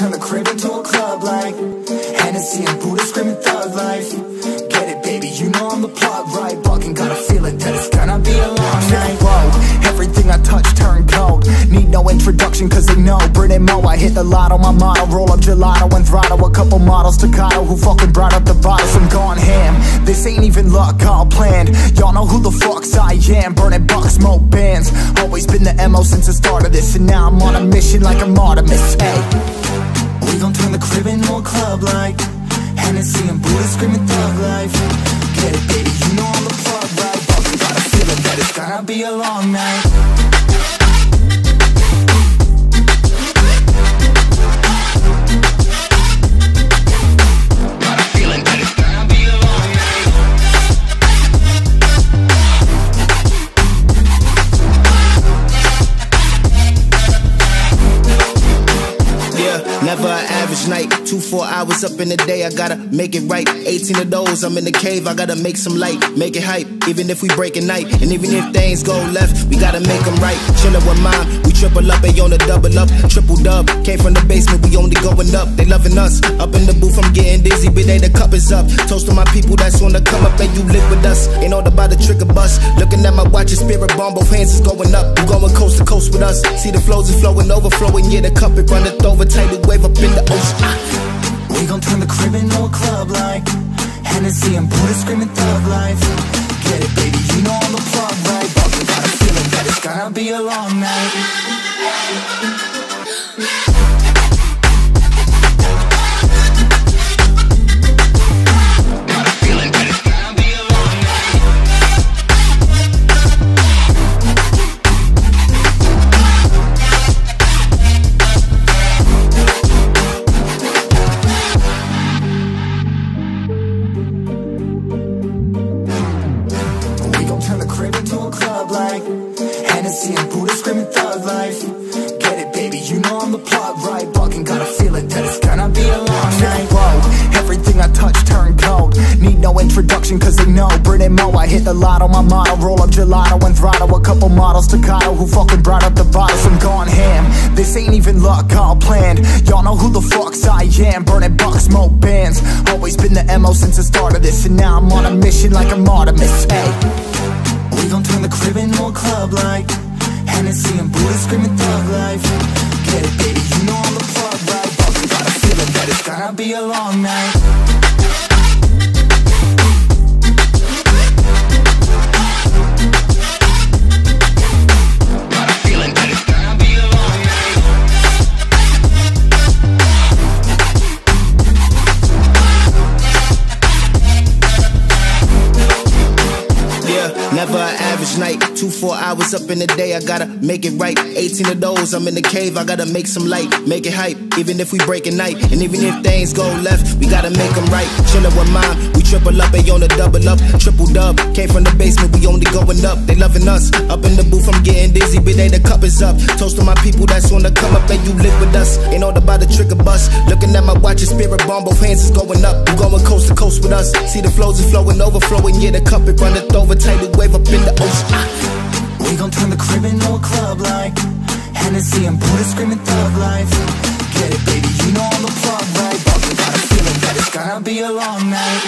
turn the crib into a club like Hennessy and Buddha screaming thug life. Get it, baby, you know I'm the plug, right? Fucking got a feeling that it's gonna be a long night. Whoa, everything I touch turn cold. Need no introduction cause they know Brit and Mo, I hit the lotto, my motto. Roll up gelato and throttle a couple models staccato who fucking brought up the bottles. I'm gone ham, this ain't even luck, all planned. Y'all know who the fucks I am. Burning bucks, smoke bands. Always been the MO since the start of this, and now I'm on a mission like I'm Artemis. Hey, we gon' turn the crib into a club like Hennessy and Buddha screaming thug life. Get it, baby, you know I'm the plug, right? Fucking got a feeling that it's gonna be a long night. Never an average night, 2-4 hours up in the day, I gotta make it right. 18 of those, I'm in the cave, I gotta make some light, make it hype, even if we break a night. And even if things go left, we gotta make them right. Chillin' with mine, we triple up, they on a double up, triple dub. Came from the basement, we only going up, they loving us. Up in the booth, I'm getting dizzy, but they the cup is up. Toast to my people that's on the come up, and you live with us. Ain't all about the trick of bus. Looking at my watch, your spirit bomb, both hands is going up. You going coast to coast with us. See the flows is flowing, overflowing, yeah, the cup it runneth over, tidal wave up in the ocean. We gon' turn the crib into a club like Hennessy and Buddha screaming thug life. Get it, baby, you know I'm the plug, right? Fucking got a feeling that it's gonna be a long night. Hennessy and Buddha screaming thug life. Get it, baby, you know I'm the plug, right? Fucking got a feeling that it's gonna be a long night. Whoa, everything I touch turn cold. Need no introduction cause they know Brit and Mo, I hit the lotto, my motto. Roll up gelato and throttle a couple models staccato who fucking brought up the bottles. I'm gone ham, this ain't even luck, all planned. Y'all know who the fucks I am. Burning bucks, smoke bands. Always been the MO since the start of this, and now I'm on a mission like I'm Artemis. Hey, we gon' turn the crib into a club like Hennessy and Buddha screaming thug life. Get it, baby, you know I'm the plug, right? Fucking got a feeling that it's gonna be a long night. Never an average night, 2-4 hours up in the day, I gotta make it right. 18 of those, I'm in the cave, I gotta make some light, make it hype, even if we break a night. And even if things go left, we gotta make them right. Chillin' with mine, we triple up, they on a double up, triple dub. Came from the basement, we only going up, they loving us. Up in the booth, I'm getting dizzy, but they the cup is up. Toast to my people that's on the come up, and you live with us. Ain't all about the trick of bus. Looking at my watch, your spirit bomb, both hands is going up. You going coast to coast with us. See the flows is flowing, overflowing, yeah, the cup it runneth over, tidal wave up in the ocean. We gon' turn the crib into a club like Hennessy and Buddha screaming thug life. Get it, baby, you know I'm the plug, right? Fucking got a feeling that it's gonna be a long night.